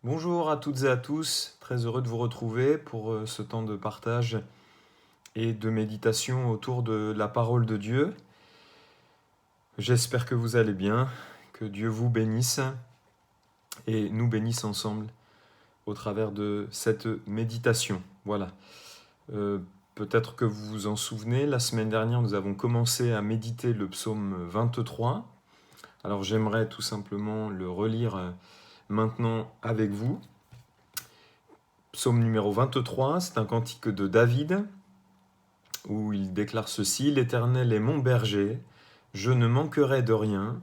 Bonjour à toutes et à tous, très heureux de vous retrouver pour ce temps de partage et de méditation autour de la parole de Dieu. J'espère que vous allez bien, que Dieu vous bénisse et nous bénisse ensemble au travers de cette méditation. Voilà. Euh, Peut-être que vous vous en souvenez, la semaine dernière nous avons commencé à méditer le psaume 23. Alors j'aimerais tout simplement le relire maintenant avec vous. Psaume numéro 23, c'est un cantique de David où il déclare ceci: L'Éternel est mon berger, je ne manquerai de rien.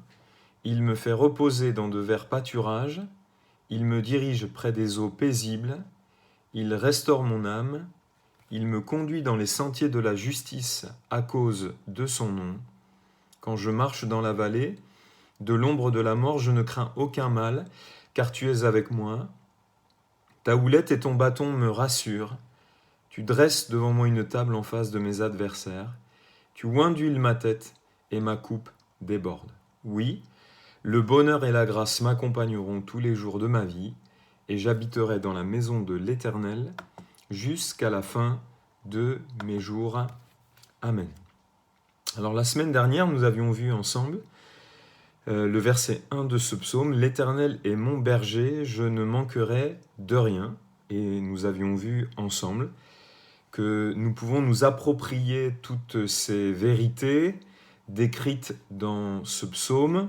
Il me fait reposer dans de verts pâturages, il me dirige près des eaux paisibles, il restaure mon âme, il me conduit dans les sentiers de la justice à cause de son nom. Quand je marche dans la vallée de l'ombre de la mort, je ne crains aucun mal, car tu es avec moi. Ta houlette et ton bâton me rassurent. Tu dresses devant moi une table en face de mes adversaires. Tu oindules ma tête et ma coupe déborde. Oui, le bonheur et la grâce m'accompagneront tous les jours de ma vie, et j'habiterai dans la maison de l'Éternel jusqu'à la fin de mes jours. Amen. Alors la semaine dernière, nous avions vu ensemble le verset 1 de ce psaume: L'Éternel est mon berger, je ne manquerai de rien. Et nous avions vu ensemble que nous pouvons nous approprier toutes ces vérités décrites dans ce psaume,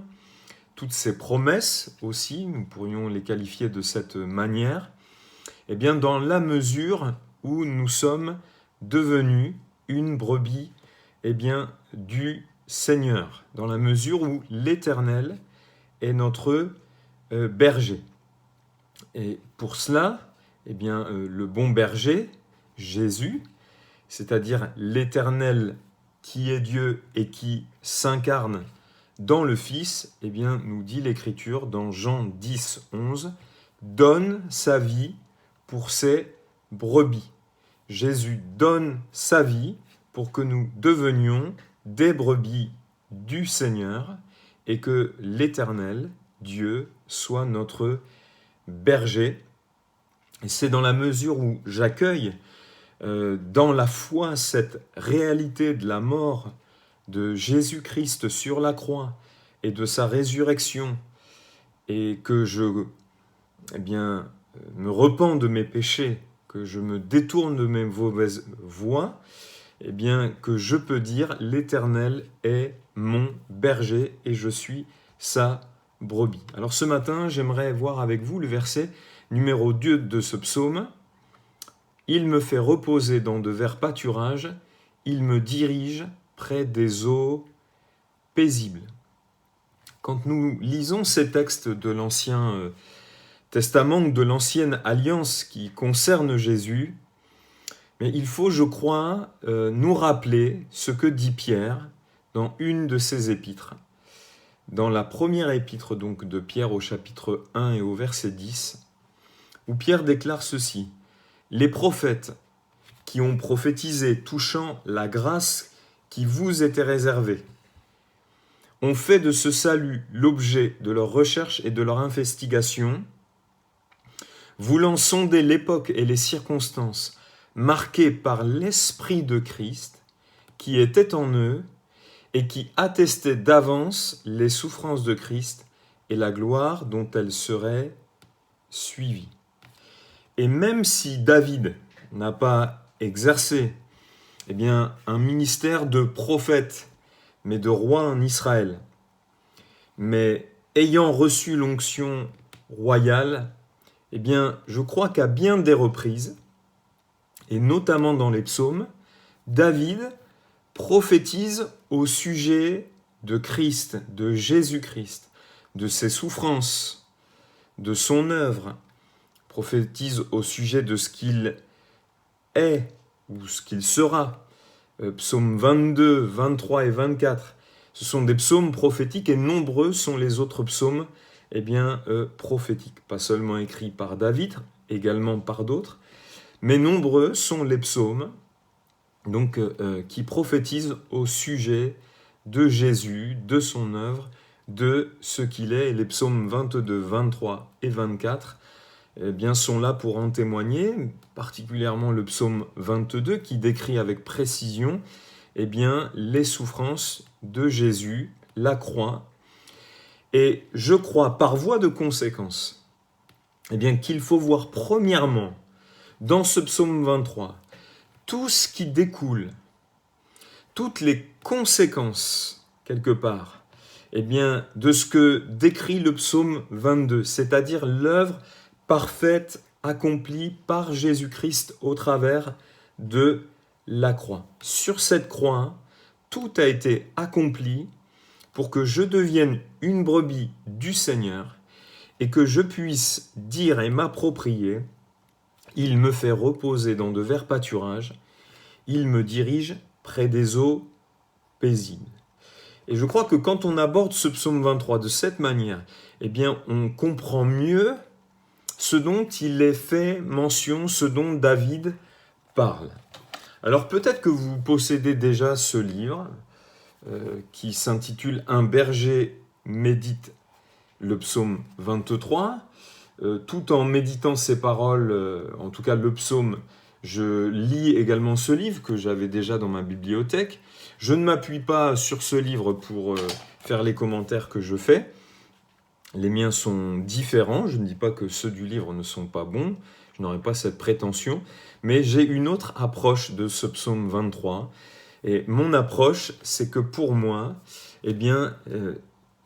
toutes ces promesses aussi, nous pourrions les qualifier de cette manière, et bien dans la mesure où nous sommes devenus une brebis du Seigneur, dans la mesure où l'Éternel est notre berger. Et pour cela, le bon berger, Jésus, c'est-à-dire l'Éternel qui est Dieu et qui s'incarne dans le Fils, nous dit l'Écriture dans Jean 10, 11, donne sa vie pour ses brebis. Jésus donne sa vie pour que nous devenions des brebis du Seigneur et que l'Éternel, Dieu, soit notre berger. Et c'est dans la mesure où j'accueille dans la foi cette réalité de la mort de Jésus-Christ sur la croix et de sa résurrection, et que je me repens de mes péchés, que je me détourne de mes mauvaises voies, que je peux dire: l'Éternel est mon berger et je suis sa brebis. Alors ce matin, j'aimerais voir avec vous le verset numéro 2 de ce psaume. Il me fait reposer dans de verts pâturages, il me dirige près des eaux paisibles. Quand nous lisons ces textes de l'Ancien Testament, de l'Ancienne Alliance qui concernent Jésus, mais il faut, je crois, nous rappeler ce que dit Pierre dans une de ses épîtres. Dans la première épître donc de Pierre au chapitre 1 et au verset 10, où Pierre déclare ceci: Les prophètes qui ont prophétisé touchant la grâce qui vous était réservée ont fait de ce salut l'objet de leur recherche et de leur investigation, voulant sonder l'époque et les circonstances marquées par l'Esprit de Christ qui était en eux et qui attestait d'avance les souffrances de Christ et la gloire dont elles seraient suivies. Et même si David n'a pas exercé un ministère de prophète, mais de roi en Israël, mais ayant reçu l'onction royale, je crois qu'à bien des reprises, et notamment dans les psaumes, David prophétise au sujet de Christ, de Jésus-Christ, de ses souffrances, de son œuvre, prophétise au sujet de ce qu'il est ou ce qu'il sera. Psaumes 22, 23 et 24, ce sont des psaumes prophétiques et nombreux sont les autres psaumes prophétiques. Pas seulement écrits par David, également par d'autres, mais nombreux sont les psaumes qui prophétisent au sujet de Jésus, de son œuvre, de ce qu'il est. Et les psaumes 22, 23 et 24 eh bien, sont là pour en témoigner, particulièrement le psaume 22 qui décrit avec précision eh bien, les souffrances de Jésus, la croix. Et je crois par voie de conséquence eh bien, qu'il faut voir premièrement dans ce psaume 23 tout ce qui découle, toutes les conséquences, quelque part, eh bien, de ce que décrit le psaume 22, c'est-à-dire l'œuvre parfaite accomplie par Jésus-Christ au travers de la croix. Sur cette croix, tout a été accompli pour que je devienne une brebis du Seigneur et que je puisse dire et m'approprier, il me fait reposer dans de verts pâturages, il me dirige près des eaux paisibles. Et je crois que quand on aborde ce psaume 23 de cette manière, eh bien, on comprend mieux ce dont il est fait mention, ce dont David parle. Alors peut-être que vous possédez déjà ce livre qui s'intitule « Un berger médite le psaume 23 ». Tout en méditant ces paroles, en tout cas le psaume, je lis également ce livre que j'avais déjà dans ma bibliothèque. Je ne m'appuie pas sur ce livre pour faire les commentaires que je fais. Les miens sont différents. Je ne dis pas que ceux du livre ne sont pas bons. Je n'aurai pas cette prétention. Mais j'ai une autre approche de ce psaume 23. Et mon approche, c'est que pour moi, eh bien,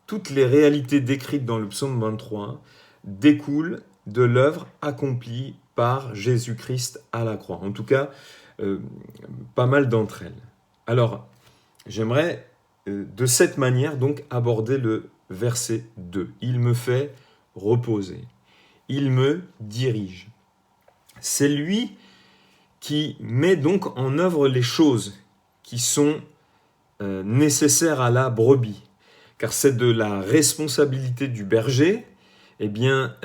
toutes les réalités décrites dans le psaume 23 découlent de l'œuvre accomplie par Jésus-Christ à la croix. En tout cas, pas mal d'entre elles. Alors, j'aimerais de cette manière donc aborder le verset 2. Il me fait reposer. Il me dirige. C'est lui qui met donc en œuvre les choses qui sont nécessaires à la brebis. Car c'est de la responsabilité du berger, eh bien,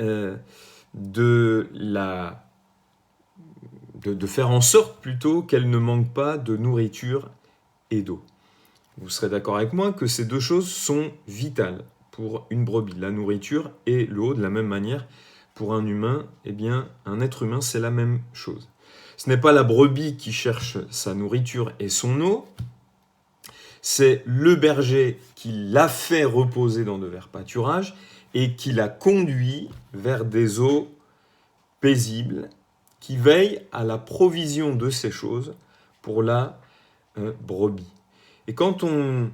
de faire en sorte plutôt qu'elle ne manque pas de nourriture et d'eau. Vous serez d'accord avec moi que ces deux choses sont vitales pour une brebis, la nourriture et l'eau. De la même manière, pour un humain, eh bien, un être humain, c'est la même chose. Ce n'est pas la brebis qui cherche sa nourriture et son eau, c'est le berger qui l'a fait reposer dans de verts pâturages et qui l'a conduit vers des eaux paisibles, qui veille à la provision de ces choses pour la brebis. Et quand on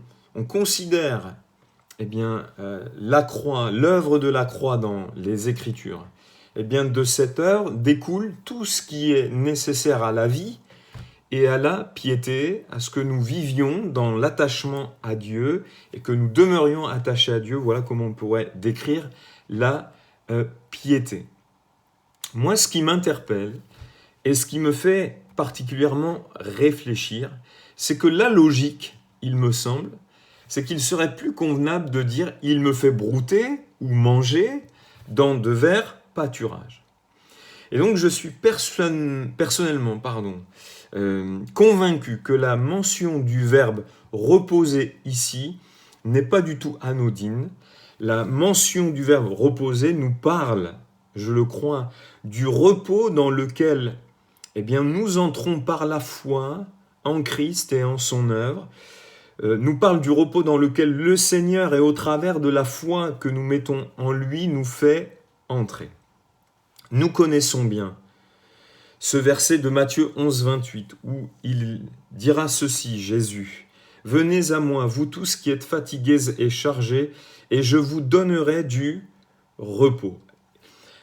considère eh bien, la croix, l'œuvre de la croix dans les Écritures, eh bien, de cette œuvre découle tout ce qui est nécessaire à la vie et à la piété, à ce que nous vivions dans l'attachement à Dieu et que nous demeurions attachés à Dieu. Voilà comment on pourrait décrire la piété. Moi, ce qui m'interpelle et ce qui me fait particulièrement réfléchir, c'est que la logique, il me semble, c'est qu'il serait plus convenable de dire « il me fait brouter ou manger dans de verts pâturages ». Et donc, je suis personnellement convaincu que la mention du verbe « reposer » ici n'est pas du tout anodine. La mention du verbe « reposer » nous parle, je le crois, du repos dans lequel eh bien, nous entrons par la foi en Christ et en son œuvre. Nous parle du repos dans lequel le Seigneur et au travers de la foi que nous mettons en lui nous fait entrer. Nous connaissons bien ce verset de Matthieu 11, 28, où il dira ceci, Jésus, « Venez à moi, vous tous qui êtes fatigués et chargés, et je vous donnerai du repos. »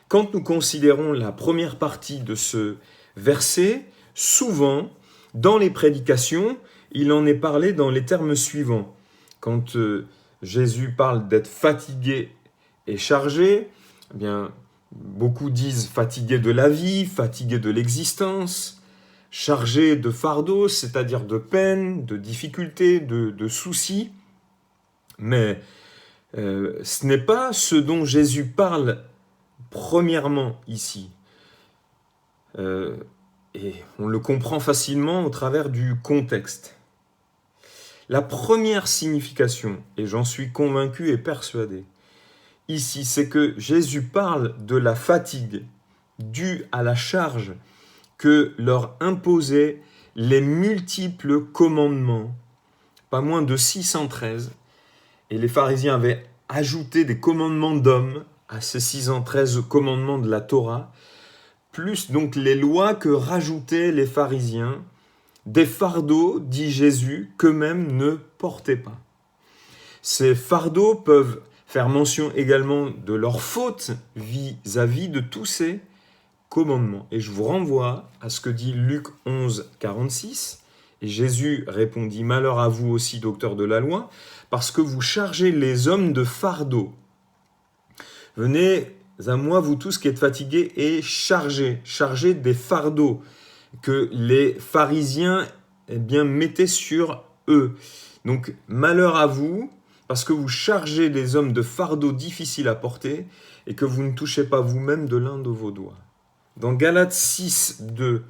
Quand nous considérons la première partie de ce verset, souvent, dans les prédications, il en est parlé dans les termes suivants. Quand Jésus parle d'être fatigué et chargé, eh bien, beaucoup disent fatigué de la vie, fatigué de l'existence, chargé de fardeaux, c'est-à-dire de peine, de difficultés, de soucis. Mais ce n'est pas ce dont Jésus parle premièrement ici. Et on le comprend facilement au travers du contexte. La première signification, et j'en suis convaincu et persuadé, ici, c'est que Jésus parle de la fatigue dû à la charge que leur imposaient les multiples commandements, pas moins de 613, et les pharisiens avaient ajouté des commandements d'hommes à ces 613 commandements de la Torah, plus donc les lois que rajoutaient les pharisiens, des fardeaux, dit Jésus, qu'eux-mêmes ne portaient pas. Ces fardeaux peuvent faire mention également de leurs fautes vis-à-vis de tous ces commandements. Et je vous renvoie à ce que dit Luc 11, 46. Et Jésus répondit, « Malheur à vous aussi, docteurs de la loi, parce que vous chargez les hommes de fardeaux. Venez à moi, vous tous qui êtes fatigués et chargés des fardeaux que les pharisiens mettaient sur eux. Donc, malheur à vous, parce que vous chargez les hommes de fardeaux difficiles à porter et que vous ne touchez pas vous-même de l'un de vos doigts. » Dans Galates 6, 2,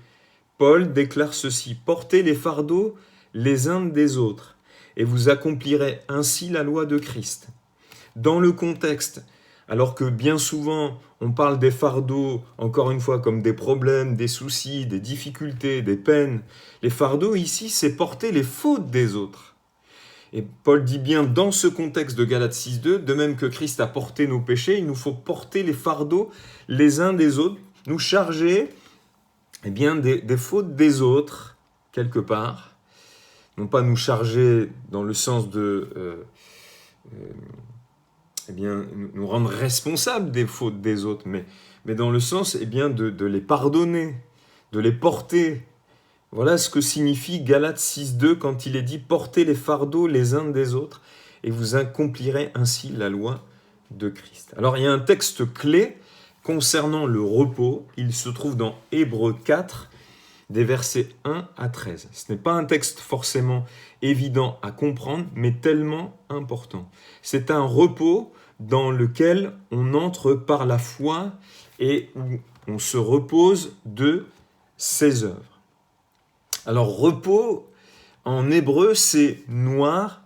Paul déclare ceci, « Portez les fardeaux les uns des autres, et vous accomplirez ainsi la loi de Christ. » Dans le contexte, alors que bien souvent on parle des fardeaux, encore une fois, comme des problèmes, des soucis, des difficultés, des peines, les fardeaux ici, c'est porter les fautes des autres. Et Paul dit bien dans ce contexte de Galates 6.2, de même que Christ a porté nos péchés, il nous faut porter les fardeaux les uns des autres, nous charger des fautes des autres, quelque part. Non pas nous charger dans le sens de nous rendre responsables des fautes des autres, mais dans le sens de les pardonner, de les porter. Voilà ce que signifie Galates 6.2 quand il est dit « Portez les fardeaux les uns des autres et vous accomplirez ainsi la loi de Christ. » Alors il y a un texte clé concernant le repos. Il se trouve dans Hébreux 4, des versets 1 à 13. Ce n'est pas un texte forcément évident à comprendre, mais tellement important. C'est un repos dans lequel on entre par la foi et où on se repose de ses œuvres. Alors, repos, en hébreu, c'est noir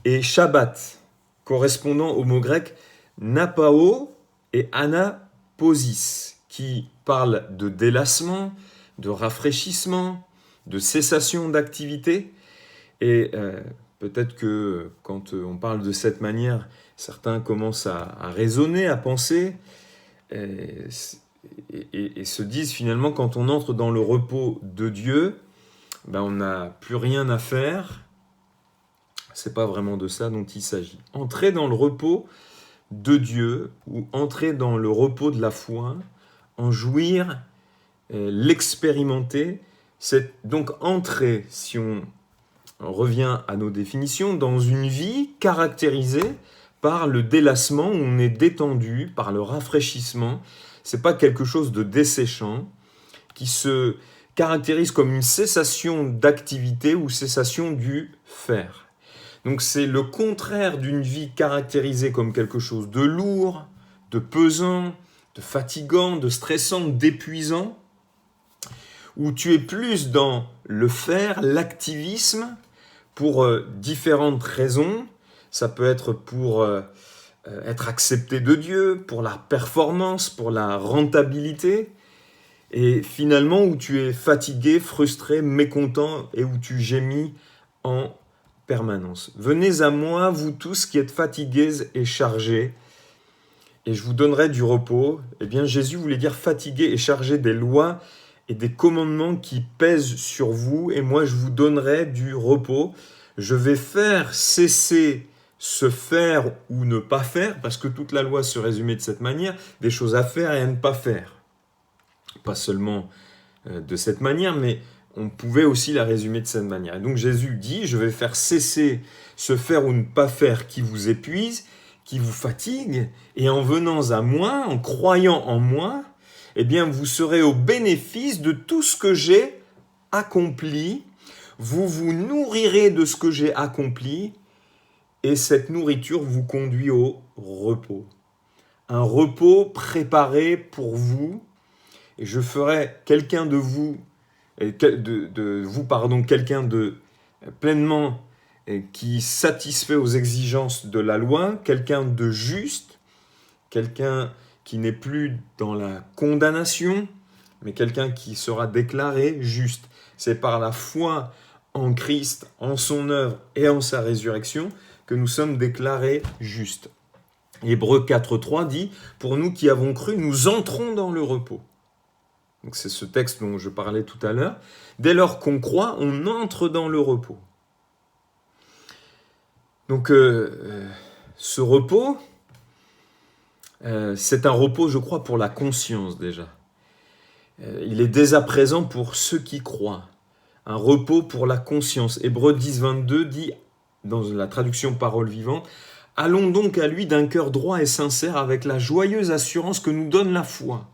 et Shabbat, correspondant au mot grec napao et anaposis, qui parlent de délassement, de rafraîchissement, de cessation d'activité. Et peut-être que quand on parle de cette manière, certains commencent à raisonner, à penser, et se disent finalement, quand on entre dans le repos de Dieu, on n'a plus rien à faire. C'est pas vraiment de ça dont il s'agit. Entrer dans le repos de Dieu ou entrer dans le repos de la foi, en jouir, l'expérimenter, c'est donc entrer, si on revient à nos définitions, dans une vie caractérisée par le délassement, où on est détendu, par le rafraîchissement. C'est pas quelque chose de desséchant qui se caractérise comme une cessation d'activité ou cessation du faire. Donc c'est le contraire d'une vie caractérisée comme quelque chose de lourd, de pesant, de fatigant, de stressant, d'épuisant, où tu es plus dans le faire, l'activisme, pour différentes raisons. Ça peut être pour être accepté de Dieu, pour la performance, pour la rentabilité, et finalement où tu es fatigué, frustré, mécontent et où tu gémis en permanence. Venez à moi, vous tous qui êtes fatigués et chargés, et je vous donnerai du repos. Eh bien, Jésus voulait dire fatigué et chargé des lois et des commandements qui pèsent sur vous, et moi je vous donnerai du repos. Je vais faire cesser ce faire ou ne pas faire, parce que toute la loi se résumait de cette manière, des choses à faire et à ne pas faire. Pas seulement de cette manière, mais on pouvait aussi la résumer de cette manière. Et donc Jésus dit, je vais faire cesser ce faire ou ne pas faire qui vous épuise, qui vous fatigue, et en venant à moi, en croyant en moi, eh bien vous serez au bénéfice de tout ce que j'ai accompli. Vous vous nourrirez de ce que j'ai accompli, et cette nourriture vous conduit au repos. Un repos préparé pour vous, et je ferai quelqu'un de vous, quelqu'un de pleinement qui satisfait aux exigences de la loi, quelqu'un de juste, quelqu'un qui n'est plus dans la condamnation, mais quelqu'un qui sera déclaré juste. C'est par la foi en Christ, en son œuvre et en sa résurrection que nous sommes déclarés justes. Hébreux 4.3 dit « Pour nous qui avons cru, nous entrons dans le repos ». Donc c'est ce texte dont je parlais tout à l'heure. Dès lors qu'on croit, on entre dans le repos. Donc ce repos, c'est un repos, je crois, pour la conscience déjà. Il est dès à présent pour ceux qui croient. Un repos pour la conscience. Hébreux 10.22 dit, dans la traduction parole vivante, « Allons donc à lui d'un cœur droit et sincère avec la joyeuse assurance que nous donne la foi,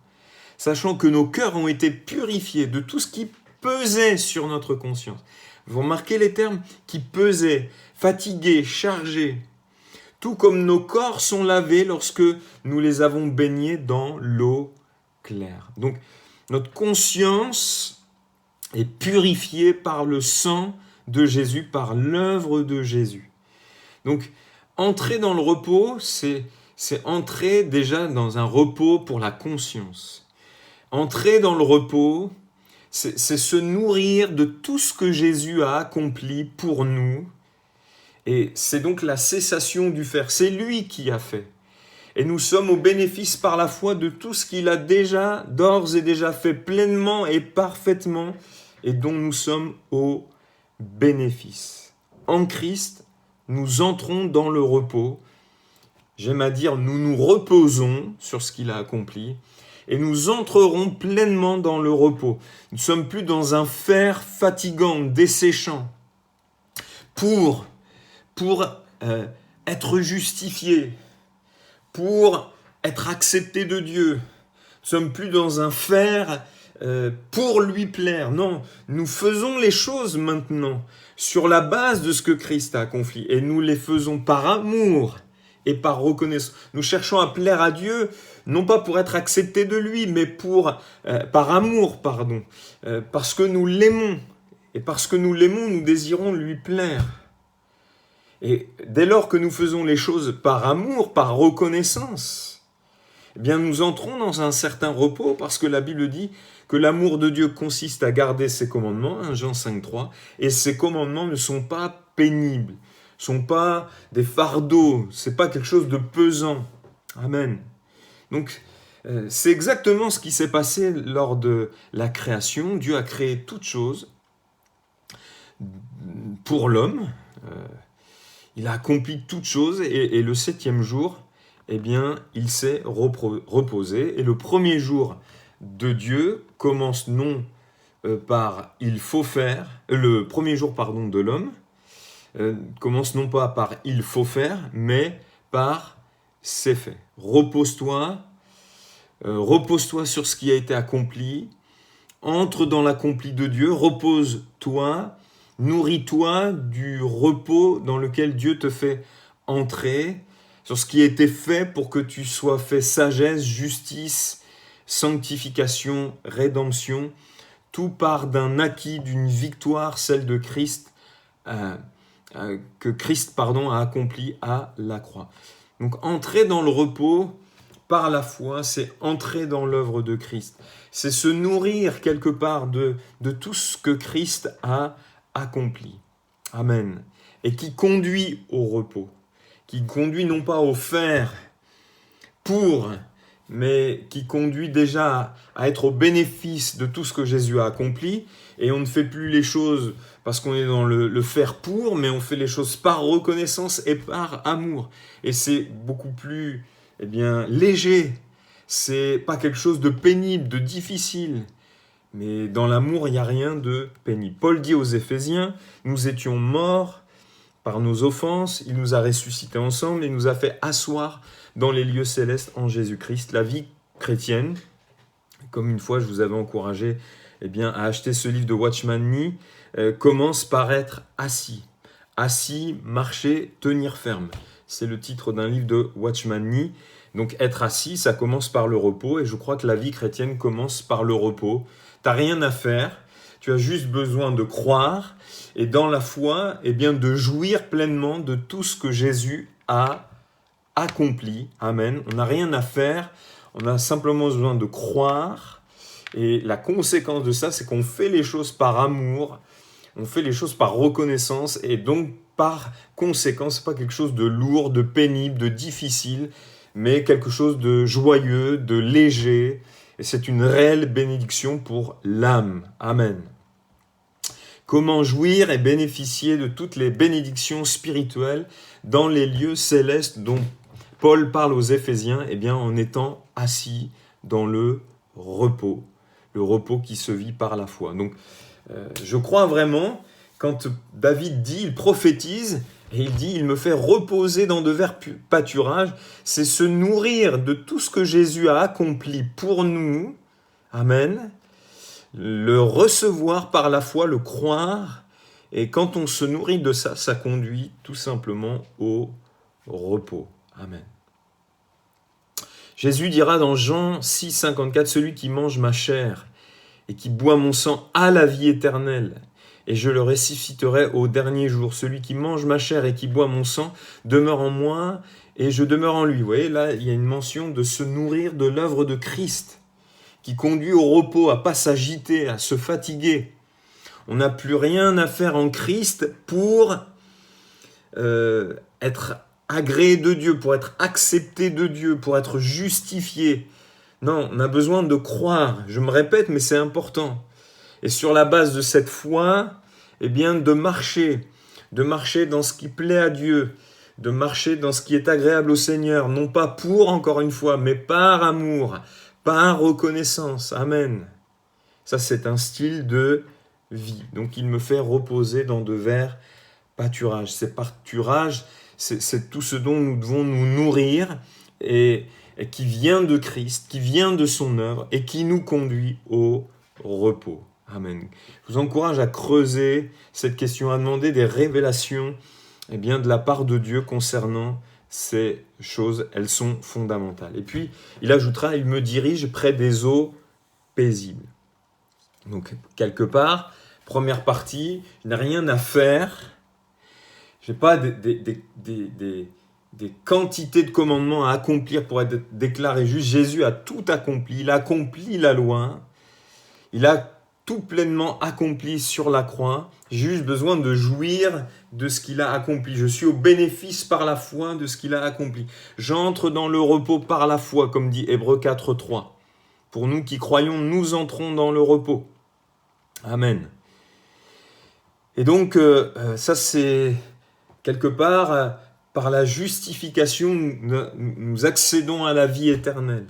sachant que nos cœurs ont été purifiés de tout ce qui pesait sur notre conscience. » Vous remarquez les termes qui pesaient, fatigués, chargés, tout comme nos corps sont lavés lorsque nous les avons baignés dans l'eau claire. Donc, notre conscience est purifiée par le sang de Jésus, par l'œuvre de Jésus. Donc, entrer dans le repos, c'est entrer déjà dans un repos pour la conscience. Entrer dans le repos, c'est se nourrir de tout ce que Jésus a accompli pour nous. Et c'est donc la cessation du faire. C'est lui qui a fait. Et nous sommes au bénéfice par la foi de tout ce qu'il a déjà, d'ores et déjà fait pleinement et parfaitement, et dont nous sommes au bénéfice. En Christ, nous entrons dans le repos. J'aime à dire, nous nous reposons sur ce qu'il a accompli, et nous entrerons pleinement dans le repos. Nous ne sommes plus dans un faire fatigant, desséchant, pour être justifié, pour être accepté de Dieu. Nous ne sommes plus dans un faire pour lui plaire. Non, nous faisons les choses maintenant sur la base de ce que Christ a accompli, et nous les faisons par amour et par reconnaissance. Nous cherchons à plaire à Dieu, non pas pour être acceptés de lui, mais par amour, parce que nous l'aimons. Et parce que nous l'aimons, nous désirons lui plaire. Et dès lors que nous faisons les choses par amour, par reconnaissance, eh bien nous entrons dans un certain repos, parce que la Bible dit que l'amour de Dieu consiste à garder ses commandements, 1 Jean 5.3, et ces commandements ne sont pas pénibles, ne sont pas des fardeaux, ce n'est pas quelque chose de pesant. Amen. Donc, c'est exactement ce qui s'est passé lors de la création. Dieu a créé toutes choses pour l'homme. Il a accompli toutes choses et le 7e jour, eh bien, il s'est reposé. Et le premier jour de Dieu commence non par « il faut faire », le premier jour, de l'homme, commence non pas par « il faut faire », mais par « c'est fait ». Repose-toi sur ce qui a été accompli, entre dans l'accompli de Dieu, repose-toi, nourris-toi du repos dans lequel Dieu te fait entrer, sur ce qui a été fait pour que tu sois fait sagesse, justice, sanctification, rédemption. Tout part d'un acquis, d'une victoire, celle de Christ, que Christ a accompli à la croix. Donc entrer dans le repos par la foi, c'est entrer dans l'œuvre de Christ. C'est se nourrir quelque part de tout ce que Christ a accompli. Amen. Et qui conduit au repos. Qui conduit non pas au faire pour, mais qui conduit déjà à être au bénéfice de tout ce que Jésus a accompli. Et on ne fait plus les choses parce qu'on est dans le faire pour, mais on fait les choses par reconnaissance et par amour. Et c'est beaucoup plus léger. C'est pas quelque chose de pénible, de difficile. Mais dans l'amour, il n'y a rien de pénible. Paul dit aux Éphésiens, nous étions morts par nos offenses, il nous a ressuscités ensemble et nous a fait asseoir dans les lieux célestes en Jésus-Christ. La vie chrétienne, comme une fois je vous avais encouragé à acheter ce livre de Watchman Nee, commence par être assis. Assis, marcher, tenir ferme. C'est le titre d'un livre de Watchman Nee. Donc être assis, ça commence par le repos, et je crois que la vie chrétienne commence par le repos. Tu n'as rien à faire, tu as juste besoin de croire, et dans la foi, de jouir pleinement de tout ce que Jésus a accompli. Amen. On n'a rien à faire, On a simplement besoin de croire. Et la conséquence de ça, c'est qu'on fait les choses par amour, on fait les choses par reconnaissance, et donc par conséquent, ce n'est pas quelque chose de lourd, de pénible, de difficile, mais quelque chose de joyeux, de léger, et c'est une réelle bénédiction pour l'âme. Amen. Comment jouir et bénéficier de toutes les bénédictions spirituelles dans les lieux célestes dont Paul parle aux Éphésiens, eh bien en étant assis dans le repos qui se vit par la foi. Donc, je crois vraiment, quand David dit, il prophétise, et il dit, il me fait reposer dans de verts pâturages, c'est se nourrir de tout ce que Jésus a accompli pour nous, amen, le recevoir par la foi, le croire, et quand on se nourrit de ça, ça conduit tout simplement au repos. Amen. Jésus dira dans Jean 6, 54, « Celui qui mange ma chair et qui boit mon sang a la vie éternelle, et je le ressusciterai au dernier jour. Celui qui mange ma chair et qui boit mon sang demeure en moi, et je demeure en lui. » Vous voyez, là, il y a une mention de se nourrir de l'œuvre de Christ, qui conduit au repos, à ne pas s'agiter, à se fatiguer. On n'a plus rien à faire en Christ pour être agréé de Dieu, pour être accepté de Dieu, pour être justifié. Non, on a besoin de croire. Je me répète, mais c'est important. Et sur la base de cette foi, eh bien, de marcher dans ce qui plaît à Dieu, de marcher dans ce qui est agréable au Seigneur, non pas pour, encore une fois, mais par amour, par reconnaissance. Amen. Ça, c'est un style de vie. Donc, il me fait reposer dans de verts pâturages. Ces pâturages, c'est tout ce dont nous devons nous nourrir et qui vient de Christ, qui vient de son œuvre et qui nous conduit au repos. Amen. Je vous encourage à creuser cette question, à demander des révélations de la part de Dieu concernant ces choses. Elles sont fondamentales. Et puis, il ajoutera, il me dirige près des eaux paisibles. Donc, quelque part, première partie, je n'ai rien à faire. Je n'ai pas des quantités de commandements à accomplir pour être déclaré juste. Jésus a tout accompli. Il a accompli la loi. Il a tout pleinement accompli sur la croix. J'ai juste besoin de jouir de ce qu'il a accompli. Je suis au bénéfice par la foi de ce qu'il a accompli. J'entre dans le repos par la foi, comme dit Hébreux 4.3. Pour nous qui croyons, nous entrons dans le repos. Amen. Et donc, ça c'est quelque part, par la justification, nous accédons à la vie éternelle.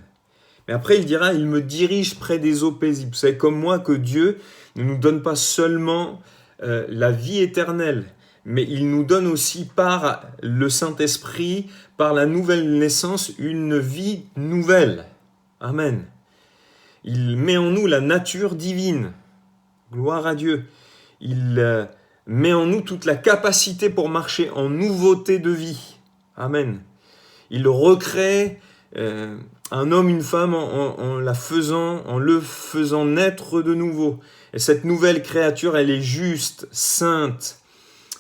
Mais après, il dira, il me dirige près des eaux paisibles. Vous savez, comme moi, que Dieu ne nous donne pas seulement la vie éternelle, mais il nous donne aussi par le Saint-Esprit, par la nouvelle naissance, une vie nouvelle. Amen. Il met en nous la nature divine. Gloire à Dieu. Il met en nous toute la capacité pour marcher en nouveauté de vie. Amen. Il recrée un homme, une femme en le faisant naître de nouveau. Et cette nouvelle créature, elle est juste, sainte,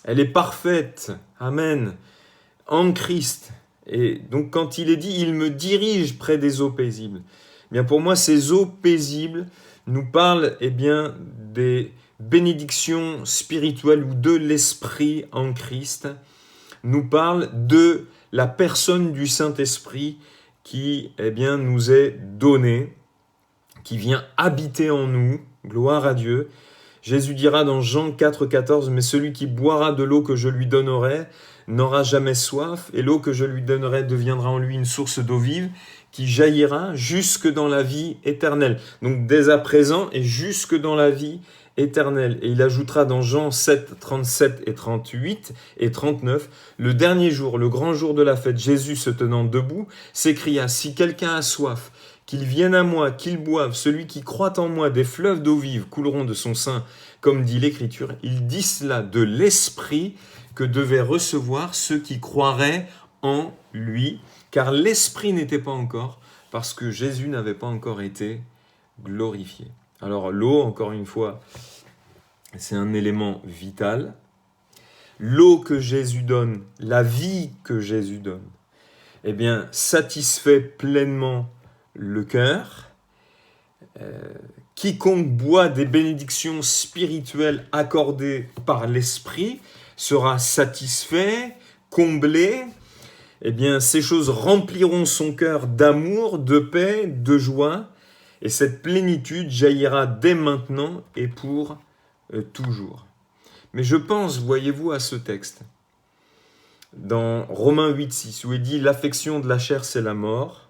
elle est parfaite. Amen. En Christ. Et donc quand il est dit, il me dirige près des eaux paisibles. Bien pour moi, ces eaux paisibles nous parlent des bénédictions spirituelles ou de l'Esprit en Christ, nous parlent de la personne du Saint-Esprit qui nous est donnée, qui vient habiter en nous, gloire à Dieu. Jésus dira dans Jean 4,14, « Mais celui qui boira de l'eau que je lui donnerai n'aura jamais soif, et l'eau que je lui donnerai deviendra en lui une source d'eau vive qui jaillira jusque dans la vie éternelle. » Donc dès à présent et jusque dans la vie éternelle. Et il ajoutera dans Jean 7, 37 et 38 et 39, « Le dernier jour, le grand jour de la fête, Jésus se tenant debout, s'écria, « Si quelqu'un a soif, qu'il vienne à moi, qu'il boive, celui qui croit en moi, des fleuves d'eau vive couleront de son sein, comme dit l'Écriture. » Il dit cela de l'Esprit que devaient recevoir ceux qui croiraient en lui, car l'Esprit n'était pas encore, parce que Jésus n'avait pas encore été glorifié. Alors l'eau, encore une fois, c'est un élément vital. L'eau que Jésus donne, la vie que Jésus donne, satisfait pleinement le cœur. Quiconque boit des bénédictions spirituelles accordées par l'Esprit sera satisfait, comblé. Eh bien, ces choses rempliront son cœur d'amour, de paix, de joie, et cette plénitude jaillira dès maintenant et pour toujours. Mais je pense, voyez-vous, à ce texte, dans Romains 8,6, où il dit « L'affection de la chair, c'est la mort,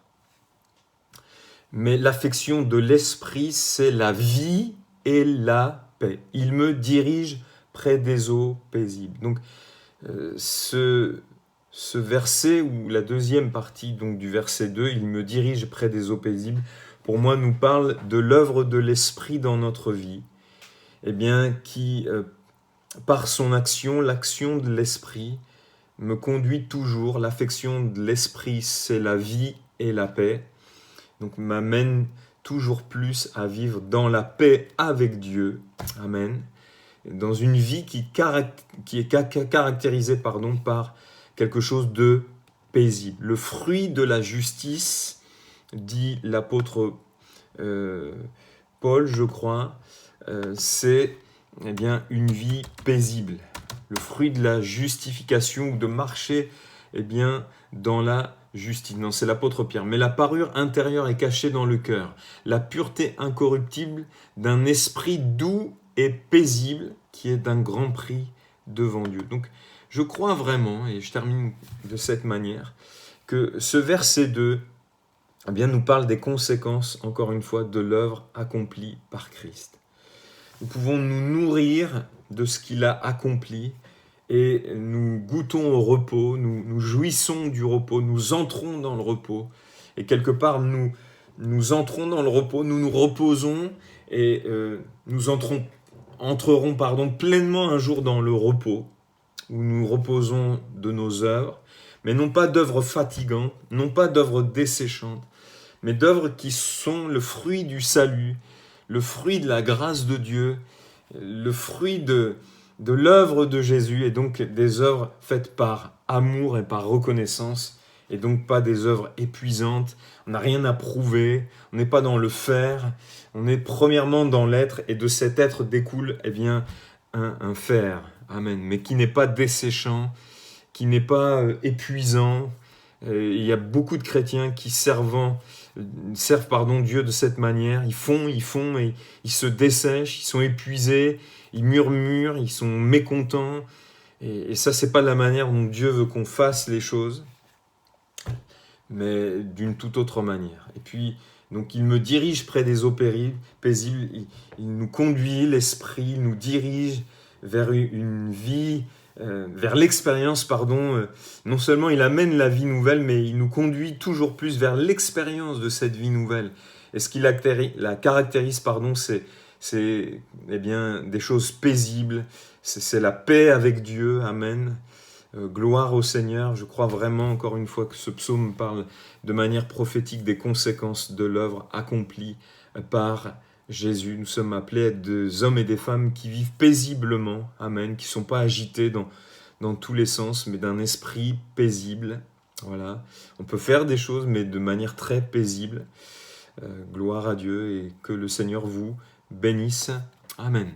mais l'affection de l'esprit, c'est la vie et la paix. Il me dirige près des eaux paisibles. » Donc, ce verset, ou la deuxième partie donc, du verset 2, « Il me dirige près des eaux paisibles », pour moi, nous parle de l'œuvre de l'esprit dans notre vie, eh bien, qui, par son action, l'action de l'esprit, me conduit toujours. L'affection de l'esprit, c'est la vie et la paix. Donc, m'amène toujours plus à vivre dans la paix avec Dieu. Amen. Dans une vie qui est caractérisée par quelque chose de paisible. Le fruit de la justice, dit l'apôtre Paul, je crois, c'est eh bien, une vie paisible. Le fruit de la justification ou de marcher eh bien, dans la justice. Non, c'est l'apôtre Pierre. Mais la parure intérieure est cachée dans le cœur. La pureté incorruptible d'un esprit doux et paisible qui est d'un grand prix devant Dieu. Donc, je crois vraiment, et je termine de cette manière, que ce verset 2 eh bien, nous parle des conséquences, encore une fois, de l'œuvre accomplie par Christ. Nous pouvons nous nourrir de ce qu'il a accompli et nous goûtons au repos, nous jouissons du repos, nous entrons dans le repos. Et quelque part, nous entrons dans le repos, nous nous reposons et nous entrerons pleinement un jour dans le repos, où nous reposons de nos œuvres, mais non pas d'œuvres fatigantes, non pas d'œuvres desséchantes, mais d'œuvres qui sont le fruit du salut, le fruit de la grâce de Dieu, le fruit de l'œuvre de Jésus, et donc des œuvres faites par amour et par reconnaissance, et donc pas des œuvres épuisantes. On n'a rien à prouver, on n'est pas dans le faire, on est premièrement dans l'être, et de cet être découle eh bien, un faire, amen, mais qui n'est pas desséchant, qui n'est pas épuisant. Il y a beaucoup de chrétiens qui servent Dieu de cette manière. Ils font, et ils se dessèchent, ils sont épuisés, ils murmurent, ils sont mécontents. Et ça, c'est pas la manière dont Dieu veut qu'on fasse les choses, mais d'une toute autre manière. Et puis, donc, il me dirige près des eaux paisibles, il nous conduit, l'esprit, il nous dirige vers une vie, vers l'expérience, non seulement il amène la vie nouvelle, mais il nous conduit toujours plus vers l'expérience de cette vie nouvelle. Et ce qui la caractérise, c'est eh bien, des choses paisibles, c'est la paix avec Dieu, amen. Gloire au Seigneur. Je crois vraiment, encore une fois, que ce psaume parle de manière prophétique des conséquences de l'œuvre accomplie par Jésus. Nous sommes appelés à être des hommes et des femmes qui vivent paisiblement, amen, qui ne sont pas agités dans tous les sens, mais d'un esprit paisible. Voilà. On peut faire des choses, mais de manière très paisible. Gloire à Dieu, et que le Seigneur vous bénisse. Amen.